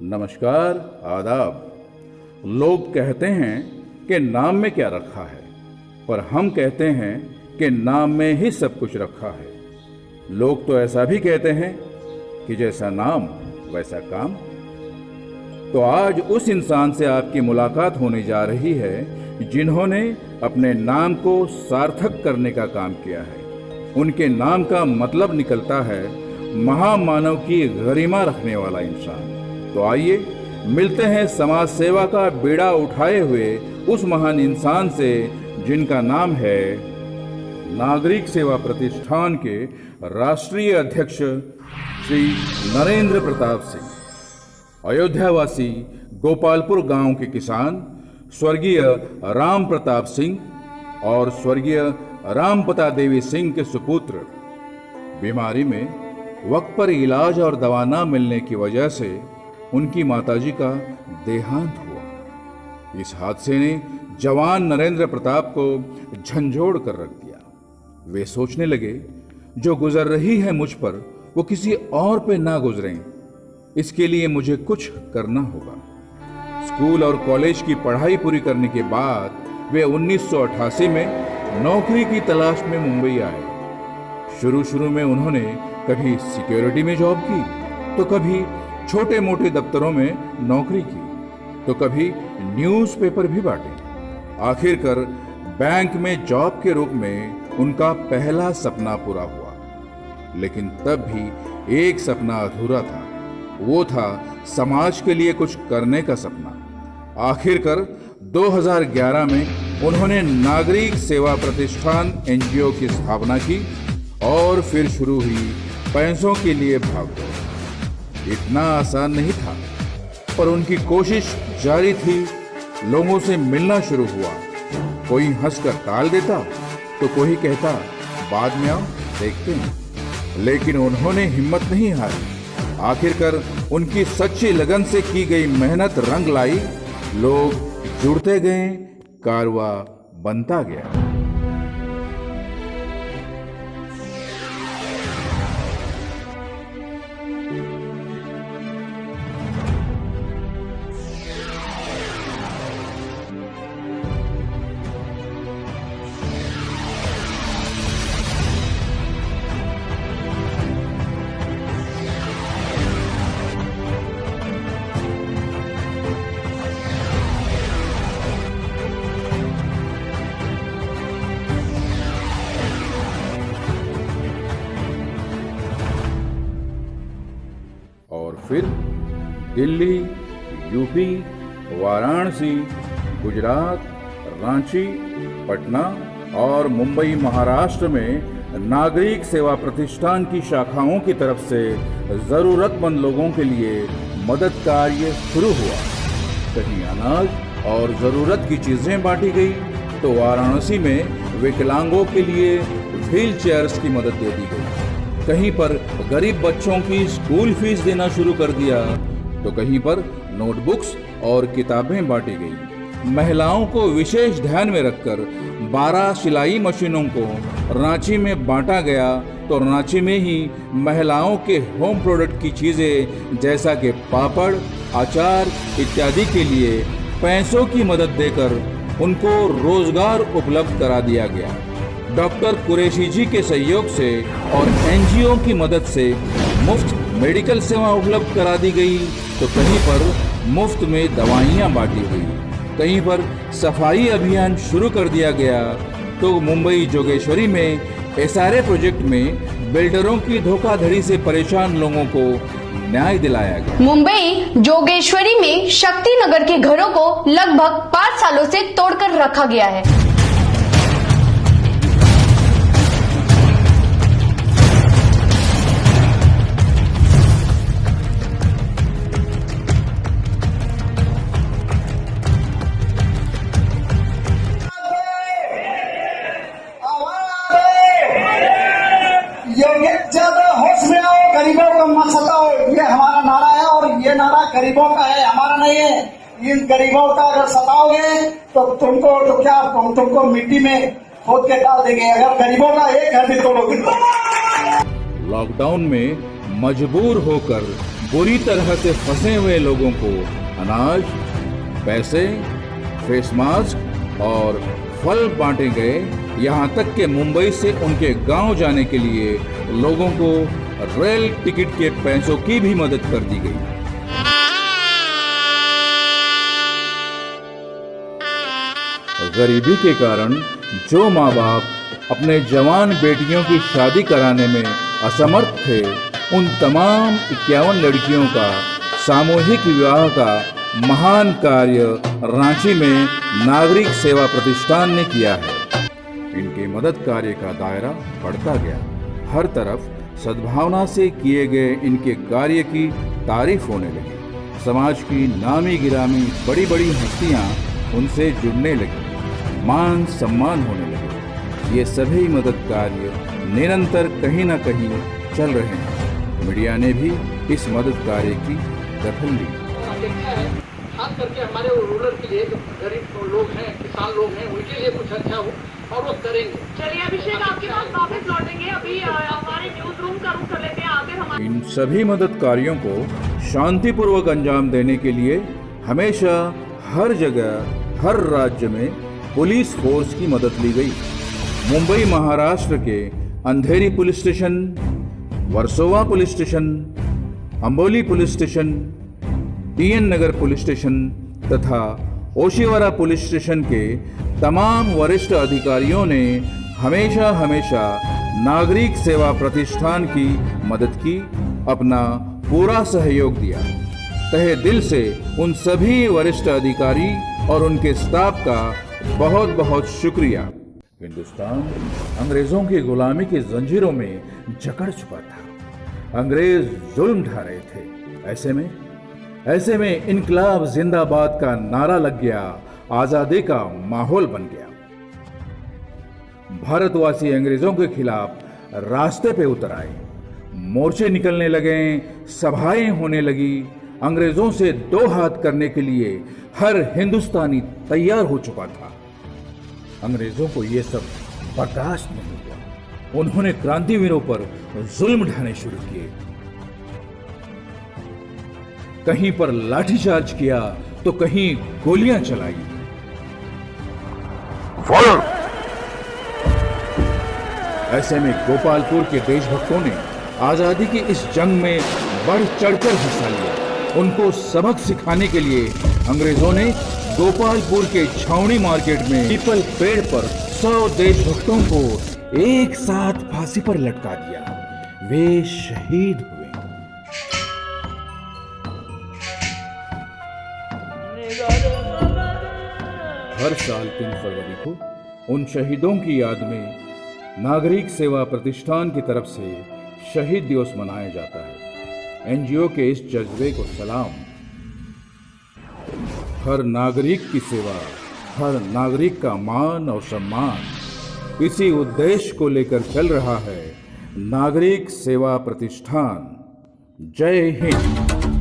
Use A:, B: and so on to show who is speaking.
A: नमस्कार, आदाब। लोग कहते हैं कि नाम में क्या रखा है, पर हम कहते हैं कि नाम में ही सब कुछ रखा है। लोग तो ऐसा भी कहते हैं कि जैसा नाम वैसा काम। तो आज उस इंसान से आपकी मुलाकात होने जा रही है जिन्होंने अपने नाम को सार्थक करने का काम किया है। उनके नाम का मतलब निकलता है महामानव की गरिमा रखने वाला इंसान। तो आइए मिलते हैं समाज सेवा का बीड़ा उठाए हुए उस महान इंसान से जिनका नाम है नागरिक सेवा प्रतिष्ठान के राष्ट्रीय अध्यक्ष श्री नरेंद्र प्रताप सिंह। अयोध्यावासी गोपालपुर गांव के किसान स्वर्गीय राम प्रताप सिंह और स्वर्गीय रामपता देवी सिंह के सुपुत्र बीमारी में वक्त पर इलाज और दवा न मिलने की वजह से उनकी माताजी का देहांत हुआ। इस हादसे ने जवान नरेंद्र प्रताप को झंझोड़ कर रख दिया। वे सोचने लगे, जो गुजर रही है मुझ पर वो किसी और पे ना गुजरें, इसके लिए मुझे कुछ करना होगा। स्कूल और कॉलेज की पढ़ाई पूरी करने के बाद वे 1988 में नौकरी की तलाश में मुंबई आए। शुरू में उन्होंने कभी सिक्योरिटी में जॉब की, तो कभी छोटे मोटे दफ्तरों में नौकरी की, तो कभी न्यूज़पेपर भी बांटे। आखिरकार बैंक में जॉब के रूप में उनका पहला सपना पूरा हुआ। लेकिन तब भी एक सपना अधूरा था, वो था समाज के लिए कुछ करने का सपना। आखिरकार 2011 में उन्होंने नागरिक सेवा प्रतिष्ठान NGO की स्थापना की और फिर शुरू हुई पैसों के लिए भागदौड़। इतना आसान नहीं था, पर उनकी कोशिश जारी थी। लोगों से मिलना शुरू हुआ। कोई हंसकर टाल देता तो कोई कहता बाद में आओ देखते हैं, लेकिन उन्होंने हिम्मत नहीं हारी। आखिरकार उनकी सच्ची लगन से की गई मेहनत रंग लाई। लोग जुड़ते गए, कारवां बनता गया। और फिर दिल्ली, यूपी, वाराणसी, गुजरात, रांची, पटना और मुंबई महाराष्ट्र में नागरिक सेवा प्रतिष्ठान की शाखाओं की तरफ से जरूरतमंद लोगों के लिए मदद कार्य शुरू हुआ। कहीं अनाज और जरूरत की चीजें बांटी गई, तो वाराणसी में विकलांगों के लिए व्हील चेयर्स की मदद दे दी गई। कहीं पर गरीब बच्चों की स्कूल फीस देना शुरू कर दिया, तो कहीं पर नोटबुक्स और किताबें बांटी गई। महिलाओं को विशेष ध्यान में रखकर 12 सिलाई मशीनों को रांची में बांटा गया, तो रांची में ही महिलाओं के होम प्रोडक्ट की चीजें जैसा कि पापड़, अचार इत्यादि के लिए पैसों की मदद देकर उनको रोजगार उपलब्ध करा दिया गया। डॉक्टर कुरैशी जी के सहयोग से और NGO की मदद से मुफ्त मेडिकल सेवा उपलब्ध करा दी गई, तो कहीं पर मुफ्त में दवाइयाँ बांटी गई, कहीं पर सफाई अभियान शुरू कर दिया गया, तो मुंबई जोगेश्वरी में SRA प्रोजेक्ट में बिल्डरों की धोखाधड़ी से परेशान लोगों को न्याय दिलाया गया।
B: मुंबई जोगेश्वरी में शक्ति नगर के घरों को लगभग 5 सालों से तोड़कर रखा गया है।
C: ज्यादा होश में आओ, गरीबों को मत सताओ, ये हमारा नारा है और ये नारा गरीबों का है, हमारा नहीं है। इन गरीबों का अगर सताओगे तो तुमको मिट्टी में खोद के डाल देंगे। अगर गरीबों का एक घर भी तोड़ोगे।
A: लॉकडाउन में मजबूर होकर बुरी तरह से फंसे हुए लोगों को अनाज, पैसे, फेस मास्क और फल बांटे गए। यहाँ तक कि मुंबई से उनके गांव जाने के लिए लोगों को रेल टिकट के पैसों की भी मदद कर दी गई। गरीबी के कारण जो माँ बाप अपने जवान बेटियों की शादी कराने में असमर्थ थे, उन तमाम 51 लड़कियों का सामूहिक विवाह का महान कार्य रांची में नागरिक सेवा प्रतिष्ठान ने किया है। इनके मदद कार्य का दायरा बढ़ता गया। हर तरफ सद्भावना से किए गए इनके कार्य की तारीफ होने लगी। समाज की नामी गिरामी बड़ी बड़ी हस्तियां उनसे जुड़ने लगी, मान सम्मान होने लगे। ये सभी मदद कार्य निरंतर कहीं न कहीं चल रहे हैं। मीडिया ने भी इस मदद कार्य की दखल ली।
D: देखा है खास करके हमारे रूरल के लिए जो गरीब लोग हैं, किसान लोग हैं, उनके लिए कुछ अच्छा हो और वो करेंगे।
E: चलिए अभिषेक, आपके पास वापस लौटेंगे। अभी हमारे न्यूज रूम का रुख कर लेते हैं। आगे हमारे
A: इन सभी मदद कार्यों को शांतिपूर्वक अंजाम देने के लिए हमेशा हर जगह हर राज्य में पुलिस फोर्स की मदद ली गई। मुंबई महाराष्ट्र के Andheri police station, Versova police station, Amboli police station, TN Nagar police station तथा ओशिवारा पुलिस स्टेशन के तमाम वरिष्ठ अधिकारियों ने हमेशा नागरिक सेवा प्रतिष्ठान की मदद की, अपना पूरा सहयोग दिया। तहे दिल से उन सभी वरिष्ठ अधिकारी और उनके स्टाफ का बहुत बहुत शुक्रिया। हिंदुस्तान अंग्रेजों की गुलामी की जंजीरों में जकड़ चुका था। अंग्रेज जुल्म ढा रहे थे। ऐसे में इनकलाब जिंदाबाद का नारा लग गया, आजादी का माहौल बन गया। भारतवासी अंग्रेजों के खिलाफ रास्ते पे उतर आए, मोर्चे निकलने लगे, सभाएं होने लगी। अंग्रेजों से दो हाथ करने के लिए हर हिंदुस्तानी तैयार हो चुका था। अंग्रेजों को यह सब बर्दाश्त नहीं हुआ। उन्होंने क्रांतिवीरों पर जुल्म ढाने शुरू किए। कहीं पर लाठीचार्ज किया तो कहीं गोलियां चलाई। ऐसे में गोपालपुर के देशभक्तों ने आजादी की इस जंग में बढ़ चढ़कर हिस्सा लिया। उनको सबक सिखाने के लिए अंग्रेजों ने गोपालपुर के छावनी मार्केट में पीपल पेड़ पर 100 देशभक्तों को एक साथ फांसी पर लटका दिया। वे शहीद हुए। हर साल 3 फरवरी को उन शहीदों की याद में नागरिक सेवा प्रतिष्ठान की तरफ से शहीद दिवस मनाया जाता है। एनजीओ के इस जज्बे को सलाम। हर नागरिक की सेवा, हर नागरिक का मान और सम्मान, इसी उद्देश्य को लेकर चल रहा है नागरिक सेवा प्रतिष्ठान। जय हिंद।